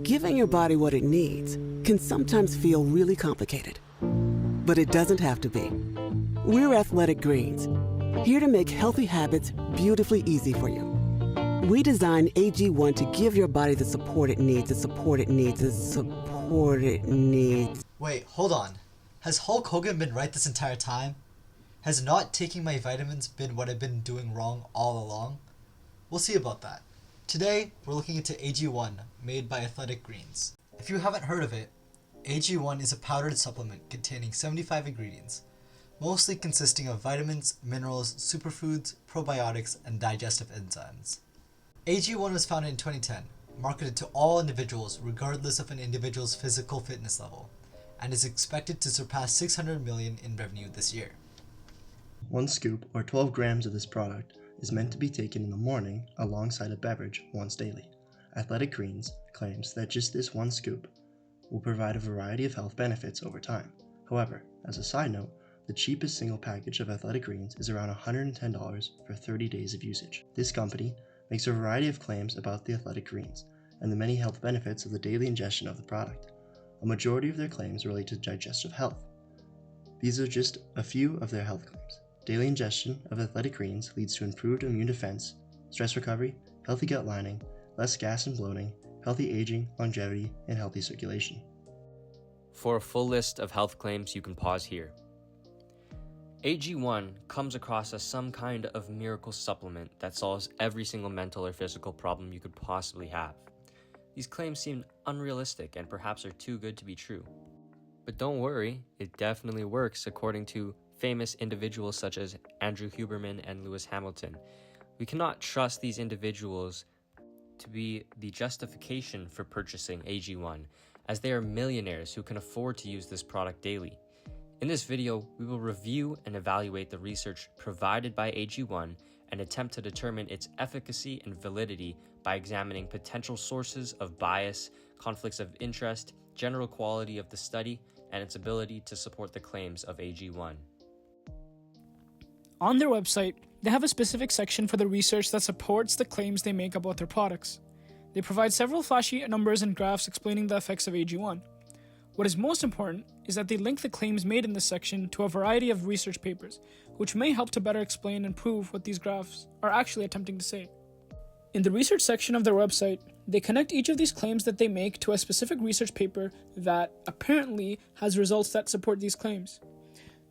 Giving your body what it needs can sometimes feel really complicated, but it doesn't have to be. We're Athletic Greens, here to make healthy habits beautifully easy for you. We designed AG1 to give your body the support it needs, Wait, hold on. Has Hulk Hogan been right this entire time? Has not taking my vitamins been what I've been doing wrong all along? We'll see about that. Today, we're looking into AG1, made by Athletic Greens. If you haven't heard of it, AG1 is a powdered supplement containing 75 ingredients, mostly consisting of vitamins, minerals, superfoods, probiotics, and digestive enzymes. AG1 was founded in 2010, marketed to all individuals regardless of an individual's physical fitness level, and is expected to surpass $600 million in revenue this year. 1 scoop or 12 grams of this product is meant to be taken in the morning alongside a beverage once daily. Athletic Greens claims that just this 1 scoop will provide a variety of health benefits over time. However, as a side note, the cheapest single package of Athletic Greens is around $110 for 30 days of usage. This company makes a variety of claims about the Athletic Greens and the many health benefits of the daily ingestion of the product. A majority of their claims relate to digestive health. These are just a few of their health claims. Daily ingestion of Athletic Greens leads to improved immune defense, stress recovery, healthy gut lining, less gas and bloating, healthy aging, longevity, and healthy circulation. For a full list of health claims, you can pause here. AG1 comes across as some kind of miracle supplement that solves every single mental or physical problem you could possibly have. These claims seem unrealistic and perhaps are too good to be true. But don't worry, it definitely works according to famous individuals such as Andrew Huberman and Lewis Hamilton. We cannot trust these individuals to be the justification for purchasing AG1, as they are millionaires who can afford to use this product daily. In this video, we will review and evaluate the research provided by AG1 and attempt to determine its efficacy and validity by examining potential sources of bias, conflicts of interest, general quality of the study, and its ability to support the claims of AG1. On their website, they have a specific section for the research that supports the claims they make about their products. They provide several flashy numbers and graphs explaining the effects of AG1. What is most important is that they link the claims made in this section to a variety of research papers, which may help to better explain and prove what these graphs are actually attempting to say. In the research section of their website, they connect each of these claims that they make to a specific research paper that apparently has results that support these claims.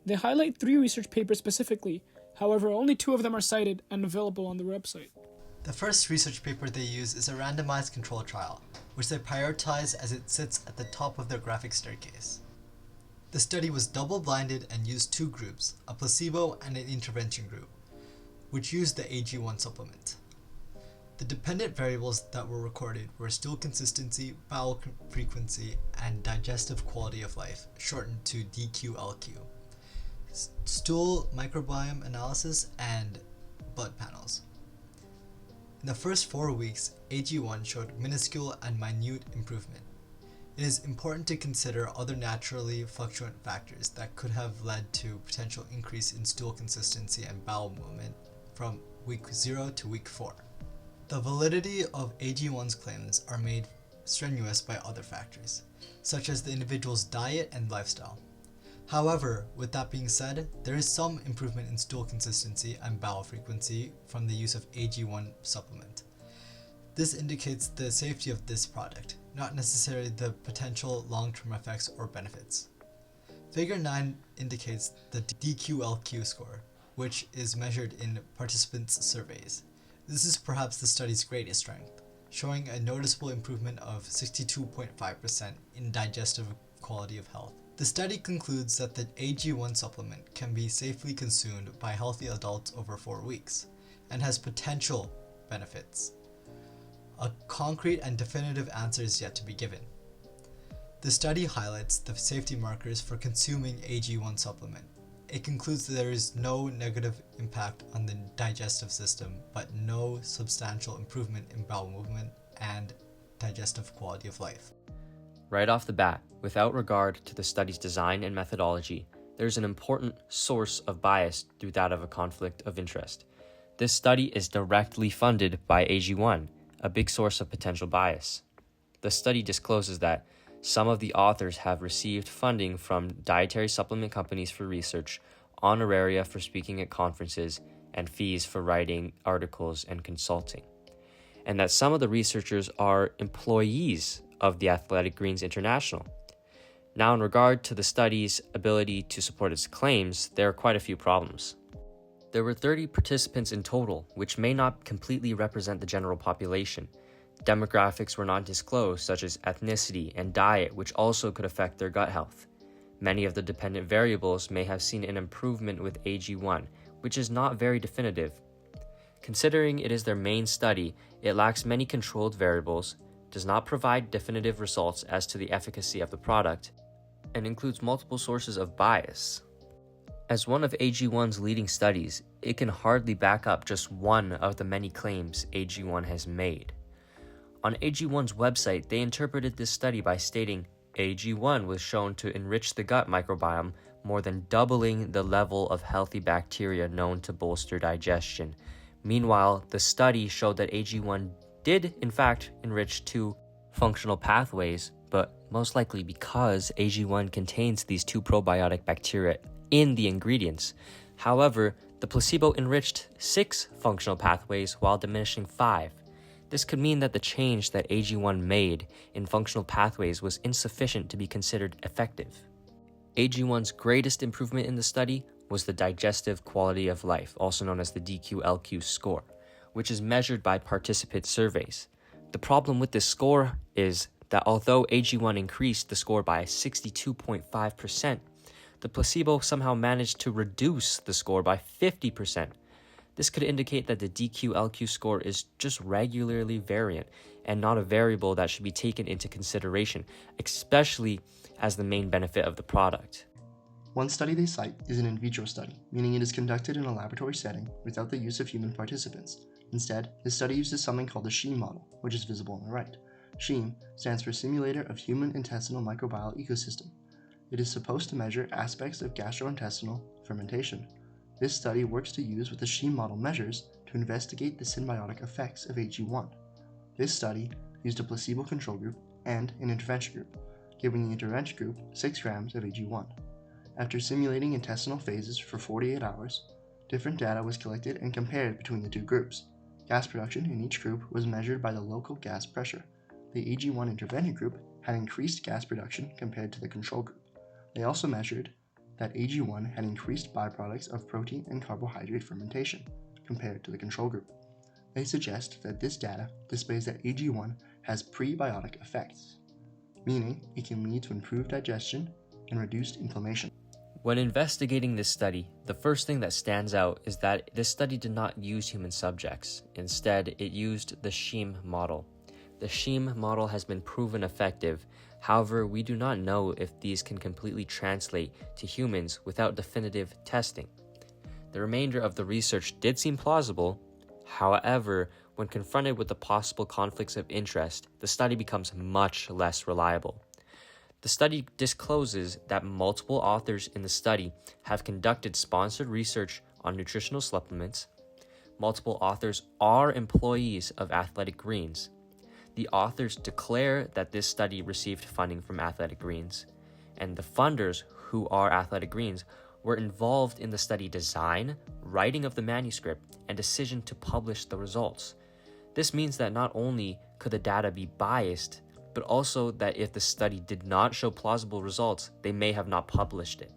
They highlight 3 research papers specifically, however, only 2 of them are cited and available on their website. The first research paper they use is a randomized control trial, which they prioritize as it sits at the top of their graphic staircase. The study was double-blinded and used 2 groups, a placebo and an intervention group, which used the AG1 supplement. The dependent variables that were recorded were stool consistency, bowel frequency, and digestive quality of life, shortened to DQLQ, stool microbiome analysis, and blood panels. In the first 4 weeks, AG1 showed minuscule and minute improvement. It is important to consider other naturally fluctuant factors that could have led to potential increase in stool consistency and bowel movement from week 0 to week 4. The validity of AG1's claims are made strenuous by other factors, such as the individual's diet and lifestyle. However, with that being said, there is some improvement in stool consistency and bowel frequency from the use of AG1 supplement. This indicates the safety of this product, not necessarily the potential long-term effects or benefits. Figure 9 indicates the DQLQ score, which is measured in participants' surveys. This is perhaps the study's greatest strength, showing a noticeable improvement of 62.5% in digestive quality of health. The study concludes that the AG1 supplement can be safely consumed by healthy adults over 4 weeks and has potential benefits. A concrete and definitive answer is yet to be given. The study highlights the safety markers for consuming AG1 supplement. It concludes that there is no negative impact on the digestive system, but no substantial improvement in bowel movement and digestive quality of life. Right off the bat, without regard to the study's design and methodology, there's an important source of bias through that of a conflict of interest. This study is directly funded by AG1, a big source of potential bias. the study discloses that some of the authors have received funding from dietary supplement companies for research, honoraria for speaking at conferences, and fees for writing articles and consulting. And that some of the researchers are employees of the Athletic Greens International. Now, in regard to the study's ability to support its claims, there are quite a few problems. There were 30 participants in total, which may not completely represent the general population. Demographics were not disclosed, such as ethnicity and diet, which also could affect their gut health. Many of the dependent variables may have seen an improvement with AG1, which is not very definitive. Considering it is their main study, it lacks many controlled variables, does not provide definitive results as to the efficacy of the product, and includes multiple sources of bias. As one of AG1's leading studies, it can hardly back up just one of the many claims AG1 has made. On AG1's website, they interpreted this study by stating, AG1 was shown to enrich the gut microbiome, more than doubling the level of healthy bacteria known to bolster digestion. Meanwhile, the study showed that AG1 did, in fact, enrich 2 functional pathways, but most likely because AG1 contains these 2 probiotic bacteria in the ingredients. However, the placebo enriched 6 functional pathways while diminishing 5. This could mean that the change that AG1 made in functional pathways was insufficient to be considered effective. AG1's greatest improvement in the study was the digestive quality of life, also known as the DQ-LQ score, which is measured by participant surveys. The problem with this score is that although AG1 increased the score by 62.5%, the placebo somehow managed to reduce the score by 50%. This could indicate that the DQ-LQ score is just regularly variant and not a variable that should be taken into consideration, especially as the main benefit of the product. One study they cite is an in vitro study, meaning it is conducted in a laboratory setting without the use of human participants. Instead, this study uses something called the SHEAM model, which is visible on the right. SHEAM stands for Simulator of Human Intestinal Microbial Ecosystem. It is supposed to measure aspects of gastrointestinal fermentation. This study works to use what the SHEAM model measures to investigate the symbiotic effects of AG1. This study used a placebo control group and an intervention group, giving the intervention group 6 grams of AG1. After simulating intestinal phases for 48 hours, different data was collected and compared between the 2 groups. Gas production in each group was measured by the local gas pressure. The AG1 intervention group had increased gas production compared to the control group. They also measured that AG1 had increased byproducts of protein and carbohydrate fermentation compared to the control group. They suggest that this data displays that AG1 has prebiotic effects, meaning it can lead to improved digestion and reduced inflammation. When investigating this study, the first thing that stands out is that this study did not use human subjects. Instead, it used the SHEAM model. The SHEAM model has been proven effective. However, we do not know if these can completely translate to humans without definitive testing. The remainder of the research did seem plausible. However, when confronted with the possible conflicts of interest, the study becomes much less reliable. The study discloses that multiple authors in the study have conducted sponsored research on nutritional supplements. Multiple authors are employees of Athletic Greens. The authors declare that this study received funding from Athletic Greens, and the funders, who are Athletic Greens, were involved in the study design, writing of the manuscript, and decision to publish the results. This means that not only could the data be biased, but also that if the study did not show plausible results, they may have not published it.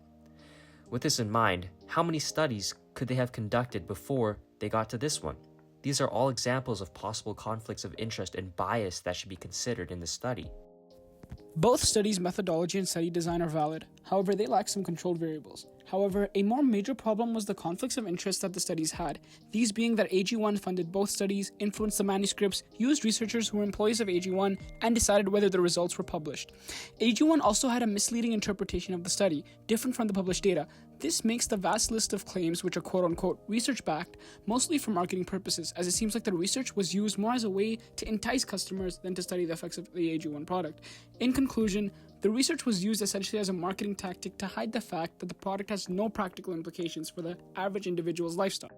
With this in mind, how many studies could they have conducted before they got to this one? These are all examples of possible conflicts of interest and bias that should be considered in the study. Both studies' methodology and study design are valid. However, they lack some controlled variables. However, a more major problem was the conflicts of interest that the studies had, these being that AG1 funded both studies, influenced the manuscripts, used researchers who were employees of AG1, and decided whether the results were published. AG1 also had a misleading interpretation of the study, different from the published data. This makes the vast list of claims, which are quote-unquote research-backed, mostly for marketing purposes, as it seems like the research was used more as a way to entice customers than to study the effects of the AG1 product. In conclusion, the research was used essentially as a marketing tactic to hide the fact that the product has no practical implications for the average individual's lifestyle.